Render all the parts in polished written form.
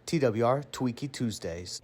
TWR Tweaky Tuesdays.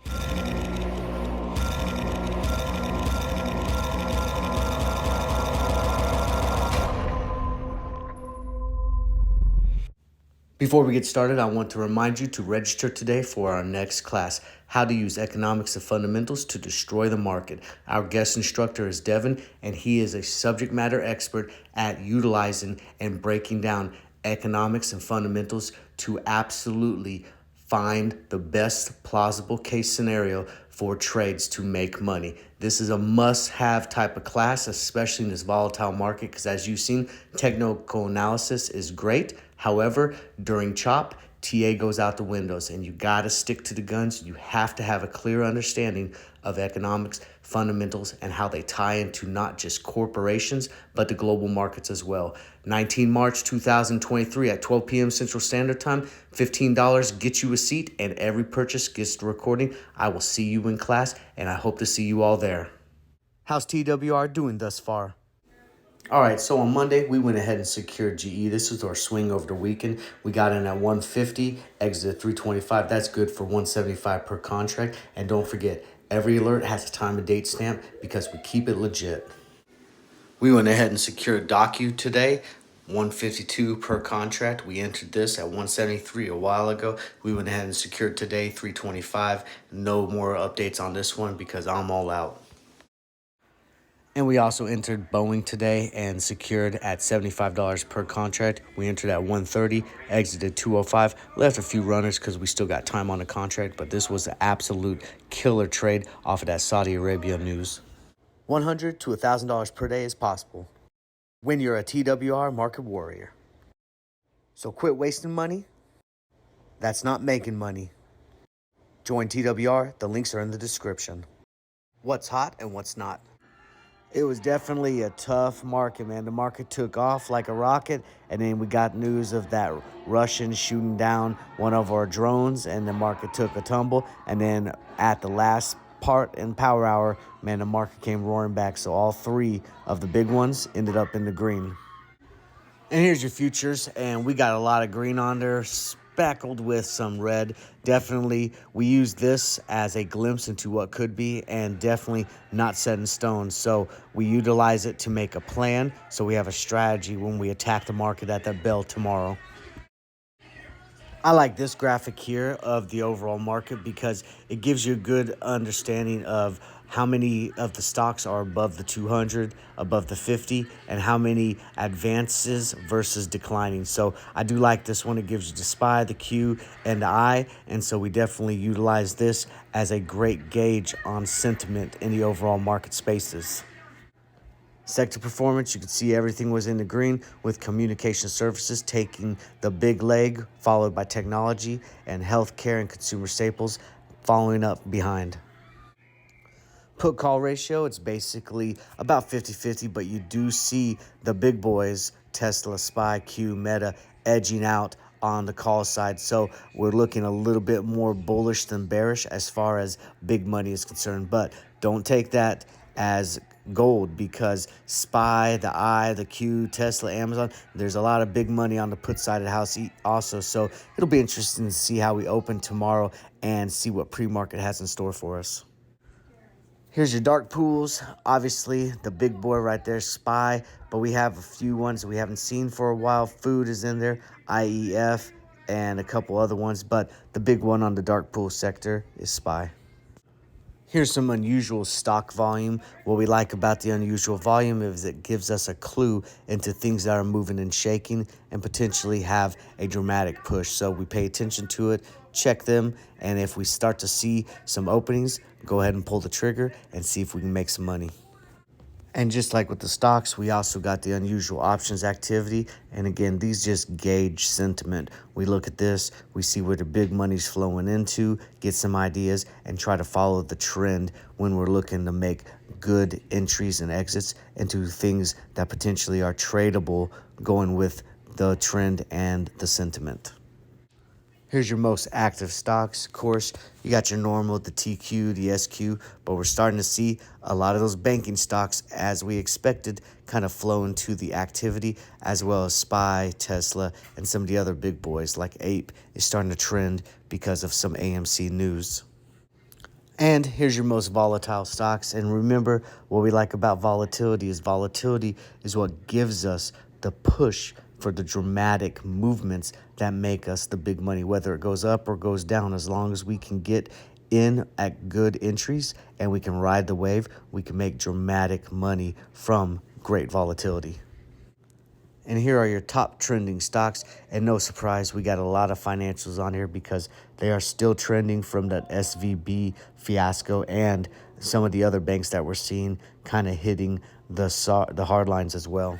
Before we get started, I want to remind you to register today for our next class, How to Use Economics and Fundamentals to Destroy the Market. Our guest instructor is Devin, and he is a subject matter expert at utilizing and breaking down economics and fundamentals to absolutely find the best plausible case scenario for trades to make money. This is a must-have type of class, especially in this volatile market, because as you've seen, technical analysis is great. However, during chop, TA goes out the windows, and you got to stick to the guns. You have to have a clear understanding of economics, fundamentals, and how they tie into not just corporations, but the global markets as well. 19 March 2023 at 12 p.m. Central Standard Time, $15 gets you a seat, and every purchase gets the recording. I will see you in class, and I hope to see you all there. How's TWR doing thus far? All right, so on Monday, we went ahead and secured GE. This was our swing over the weekend. We got in at 150, exited 325. That's good for 175 per contract. And don't forget, every alert has a time and date stamp because we keep it legit. We went ahead and secured Docu today, 152 per contract. We entered this at 173 a while ago. We went ahead and secured today, 325. No more updates on this one because I'm all out. And we also entered Boeing today and secured at $75 per contract. We entered at 130, exited 205. Left a few runners because we still got time on the contract, but this was an absolute killer trade off of that Saudi Arabia news. $100 to $1,000 per day is possible when you're a TWR market warrior. So quit wasting money. That's not making money. Join TWR. The links are in the description. What's hot and what's not? It was definitely a tough market, man. The market took off like a rocket, and then we got news of that Russian shooting down one of our drones, and the market took a tumble. And then at the last part in Power Hour, man, the market came roaring back. So all three of the big ones ended up in the green. And here's your futures, and we got a lot of green on there, speckled with some red. Definitely, we use this as a glimpse into what could be, and definitely not set in stone. So we utilize it to make a plan, so we have a strategy when we attack the market at that bell tomorrow. I like this graphic here of the overall market because it gives you a good understanding of how many of the stocks are above the 200, above the 50, and how many advances versus declining. So I do like this one. It gives you the SPY, the Q, and the I, and so we definitely utilize this as a great gauge on sentiment in the overall market spaces. Sector performance, you can see everything was in the green, with communication services taking the big leg, followed by technology and healthcare and consumer staples following up behind. Put call ratio, it's basically about 50-50, but you do see the big boys, Tesla, SPY, Q, Meta, edging out on the call side. So we're looking a little bit more bullish than bearish as far as big money is concerned. But don't take that as gold, because SPY, the I, the Q, Tesla, Amazon, there's a lot of big money on the put side of the house also. So it'll be interesting to see how we open tomorrow and see what pre-market has in store for us. Here's your dark pools. Obviously, the big boy right there, SPY, but we have a few ones that we haven't seen for a while. Food is in there, IEF, and a couple other ones, but the big one on the dark pool sector is SPY. Here's some unusual stock volume. What we like about the unusual volume is it gives us a clue into things that are moving and shaking and potentially have a dramatic push. So we pay attention to it, check them, and if we start to see some openings, go ahead and pull the trigger and see if we can make some money. And just like with the stocks, we also got the unusual options activity. And again, these just gauge sentiment. We look at this, we see where the big money's flowing into, get some ideas, and try to follow the trend when we're looking to make good entries and exits into things that potentially are tradable, going with the trend and the sentiment. Here's your most active stocks. Of course, you got your normal, the TQ, the SQ, but we're starting to see a lot of those banking stocks, as we expected, kind of flow into the activity, as well as SPY, Tesla, and some of the other big boys like Ape is starting to trend because of some AMC news. And here's your most volatile stocks. And remember, what we like about volatility is what gives us the push for the dramatic movements that make us the big money, whether it goes up or goes down. As long as we can get in at good entries and we can ride the wave, we can make dramatic money from great volatility. And here are your top trending stocks. And no surprise, we got a lot of financials on here because they are still trending from that SVB fiasco and some of the other banks that we're seeing kind of hitting the hard lines as well.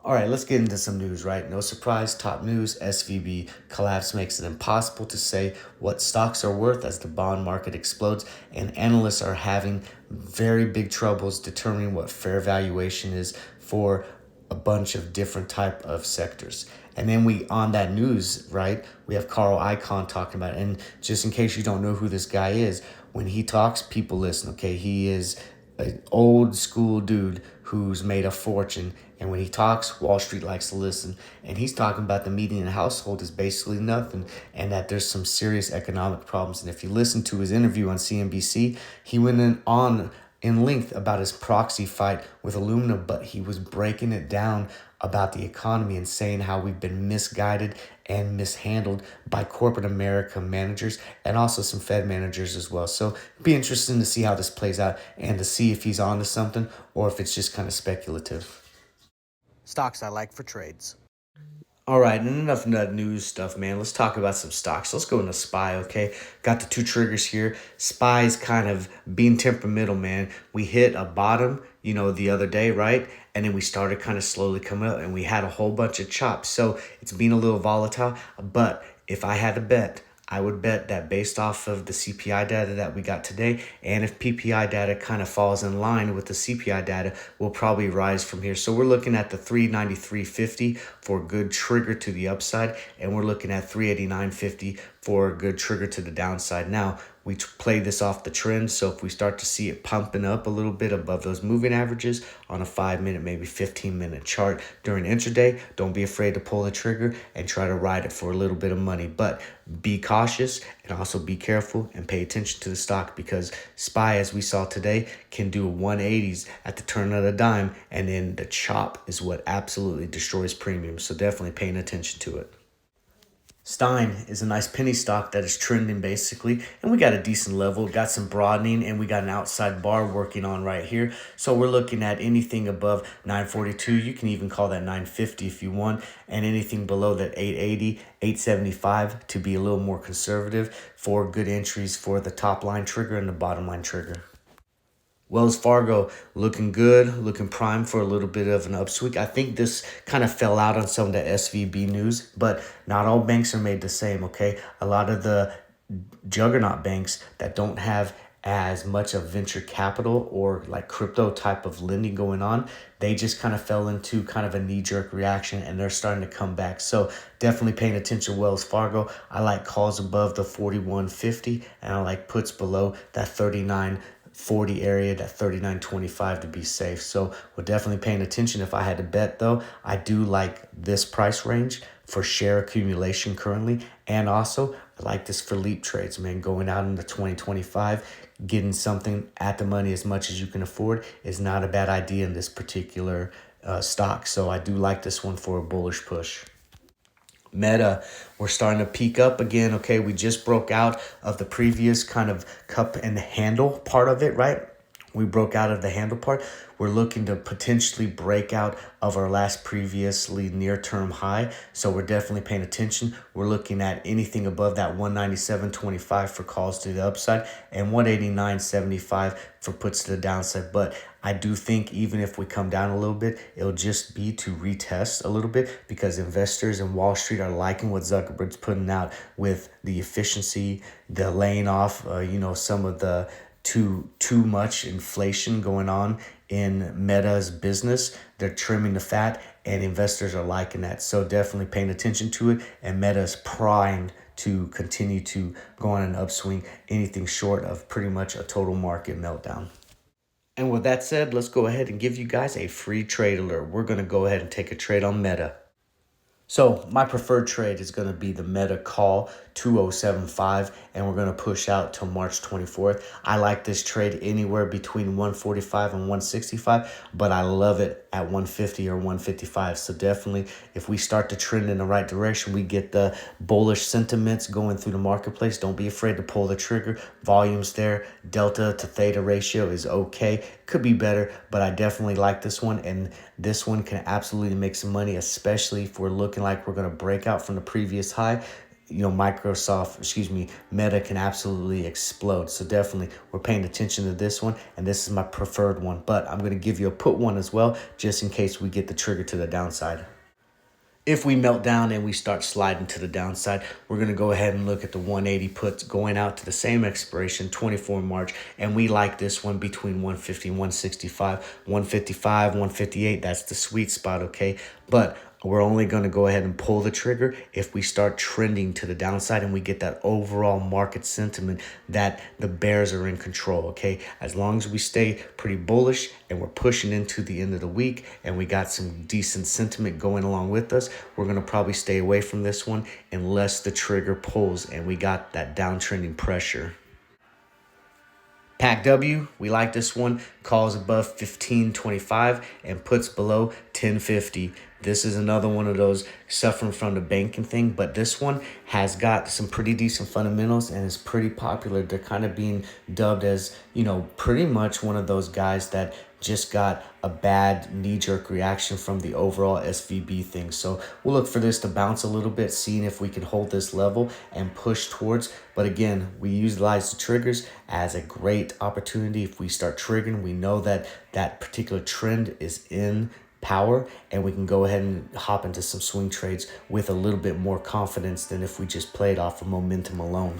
All right, let's get into some news, right? No surprise, top news, SVB collapse makes it impossible to say what stocks are worth as the bond market explodes, and analysts are having very big troubles determining what fair valuation is for a bunch of different type of sectors. And then on that news, right, we have Carl Icahn talking about it. And just in case you don't know who this guy is, when he talks, people listen, okay? He is an old school dude who's made a fortune, and when he talks, Wall Street likes to listen. And he's talking about the median household is basically nothing, and that there's some serious economic problems. And if you listen to his interview on CNBC, he went on in length about his proxy fight with aluminum, but he was breaking it down about the economy and saying how we've been misguided and mishandled by corporate America managers and also some Fed managers as well. So it'd be interesting to see how this plays out and to see if he's onto something or if it's just kind of speculative. Stocks I like for trades. All right, and enough of that news stuff, man. Let's talk about some stocks. Let's go into SPY, okay? Got the two triggers here. SPY's kind of being temperamental, man. We hit a bottom, the other day, right? And then we started kind of slowly coming up, and we had a whole bunch of chops. So it's been a little volatile, but if I had to bet, I would bet that based off of the CPI data that we got today, and if PPI data kind of falls in line with the CPI data, we'll probably rise from here. So we're looking at the 393.50 for a good trigger to the upside, and we're looking at 389.50 for a good trigger to the downside. Now, we play this off the trend, so if we start to see it pumping up a little bit above those moving averages on a 5-minute, maybe 15-minute chart during intraday, don't be afraid to pull the trigger and try to ride it for a little bit of money. But be cautious and also be careful and pay attention to the stock, because SPY, as we saw today, can do 180s at the turn of the dime, and then the chop is what absolutely destroys premium. So definitely paying attention to it. Stein is a nice penny stock that is trending basically, and we got a decent level, got some broadening, and we got an outside bar working on right here. So we're looking at anything above 942. You can even call that 950 if you want, and anything below that 880, 875 to be a little more conservative for good entries for the top line trigger and the bottom line trigger. Wells Fargo looking good, looking prime for a little bit of an upswing. I think this kind of fell out on some of the SVB news, but not all banks are made the same, okay? A lot of the juggernaut banks that don't have as much of venture capital or like crypto type of lending going on, they just kind of fell into kind of a knee-jerk reaction, and they're starting to come back. So definitely paying attention to Wells Fargo. I like calls above the 41.50, and I like puts below that 39.40 area, that 39.25 to be safe. So we're definitely paying attention. If I had to bet though, I do like this price range for share accumulation currently. And also I like this for leap trades, man. Going out into 2025, getting something at the money as much as you can afford is not a bad idea in this particular stock. So I do like this one for a bullish push. Meta, we're starting to peak up again. Okay, we just broke out of the previous kind of cup and handle part of it, right? We broke out of the handle part. We're looking to potentially break out of our last previously near-term high. So we're definitely paying attention. We're looking at anything above that 197.25 for calls to the upside and 189.75 for puts to the downside. But I do think even if we come down a little bit, it'll just be to retest a little bit, because investors in Wall Street are liking what Zuckerberg's putting out with the efficiency, the laying off, some of the too much inflation going on in Meta's business. They're trimming the fat, and investors are liking that. So definitely paying attention to it, and Meta's primed to continue to go on an upswing, anything short of pretty much a total market meltdown. And with that said, let's go ahead and give you guys a free trade alert. We're going to go ahead and take a trade on Meta. So my preferred trade is going to be the Meta call 2075, and we're going to push out till March 24th. I like this trade anywhere between 145 and 165, but I love it at 150 or 155. So definitely, if we start to trend in the right direction, we get the bullish sentiments going through the marketplace. Don't be afraid to pull the trigger. Volume's there. Delta to theta ratio is okay. Could be better, but I definitely like this one, and this one can absolutely make some money, especially if we're looking like we're going to break out from the previous high. You know, Meta can absolutely explode. So definitely we're paying attention to this one, and this is my preferred one, but I'm going to give you a put one as well, just in case we get the trigger to the downside. If we melt down and we start sliding to the downside, we're going to go ahead and look at the 180 puts going out to the same expiration, 24 March. And we like this one between 150 and 165, 155, 158. That's the sweet spot, okay? But we're only going to go ahead and pull the trigger if we start trending to the downside and we get that overall market sentiment that the bears are in control, okay? As long as we stay pretty bullish and we're pushing into the end of the week and we got some decent sentiment going along with us, we're going to probably stay away from this one unless the trigger pulls and we got that downtrending pressure. Pack W, we like this one, calls above 1525 and puts below 1050. This is another one of those suffering from the banking thing, but this one has got some pretty decent fundamentals and is pretty popular. They're kind of being dubbed as, you know, pretty much one of those guys that just got a bad knee-jerk reaction from the overall SVB thing. So we'll look for this to bounce a little bit, seeing if we can hold this level and push towards. But again, we utilize the triggers as a great opportunity. If we start triggering, we know that that particular trend is in power, and we can go ahead and hop into some swing trades with a little bit more confidence than if we just played off of momentum alone.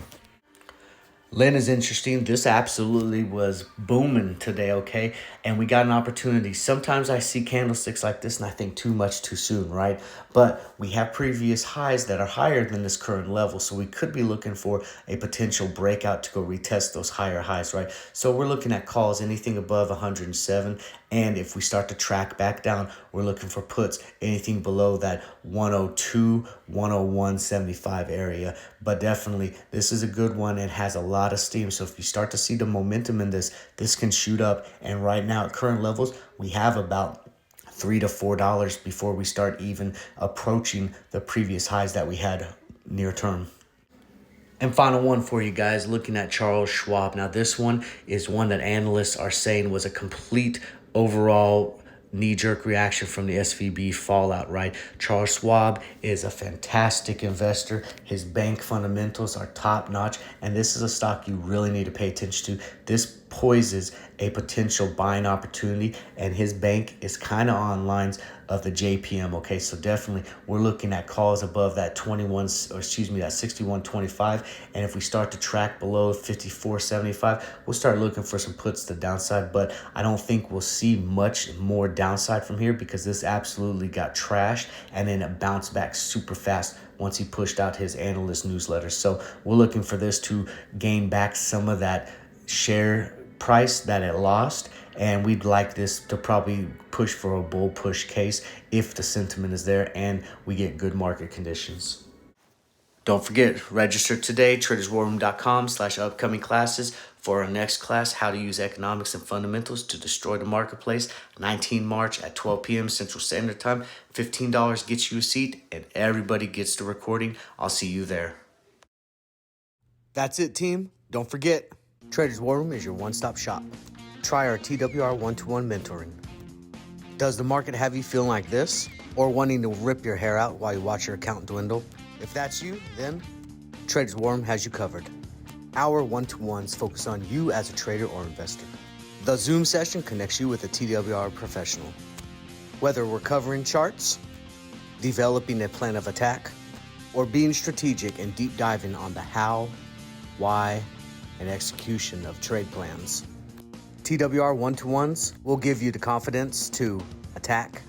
Lynn is interesting. This absolutely was booming today, okay? And we got an opportunity. Sometimes I see candlesticks like this and I think too much too soon, right? But we have previous highs that are higher than this current level. So we could be looking for a potential breakout to go retest those higher highs, right? So we're looking at calls anything above 107. And if we start to track back down, we're looking for puts anything below that 102, 101.75 area. But definitely, this is a good one and has a lot of steam. So if you start to see the momentum in this, this can shoot up. And right now at current levels, we have about $3 to $4 before we start even approaching the previous highs that we had near term. And final one for you guys, looking at Charles Schwab. Now, this one is one that analysts are saying was a complete overall knee-jerk reaction from the SVB fallout, right? Charles Schwab is a fantastic investor. His bank fundamentals are top-notch, and this is a stock you really need to pay attention to. This poises a potential buying opportunity, and his bank is kind of on lines of the JPM, okay? So definitely we're looking at calls above that 61.25, and if we start to track below 54.75, we'll start looking for some puts to the downside, but I don't think we'll see much more downside from here because this absolutely got trashed and then it bounced back super fast once he pushed out his analyst newsletter. So we're looking for this to gain back some of that share price that it lost, and we'd like this to probably push for a bull push case if the sentiment is there and we get good market conditions. Don't forget, register today, traderswarroom.com/upcoming classes for our next class, how to use economics and fundamentals to destroy the marketplace, 19 March at 12 p.m. Central Standard Time. $15 gets you a seat and everybody gets the recording. I'll see you there. That's it, team. Don't forget, Traders War Room is your one-stop shop. Try our TWR one-to-one mentoring. Does the market have you feeling like this? Or wanting to rip your hair out while you watch your account dwindle? If that's you, then Traders War Room has you covered. Our one-to-ones focus on you as a trader or investor. The Zoom session connects you with a TWR professional. Whether we're covering charts, developing a plan of attack, or being strategic and deep diving on the how, why, and execution of trade plans. TWR one-to-ones will give you the confidence to attack,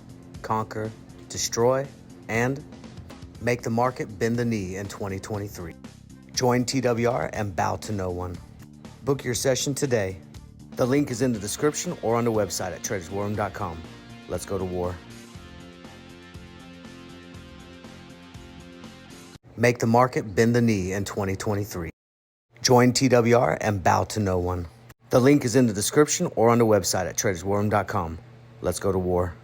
conquer, destroy, and make the market bend the knee in 2023. Join TWR and bow to no one. Book your session today. The link is in the description or on the website at traderswarroom.com. Let's go to war. Make the market bend the knee in 2023. Join TWR and bow to no one. The link is in the description or on the website at traderswarroom.com. Let's go to war.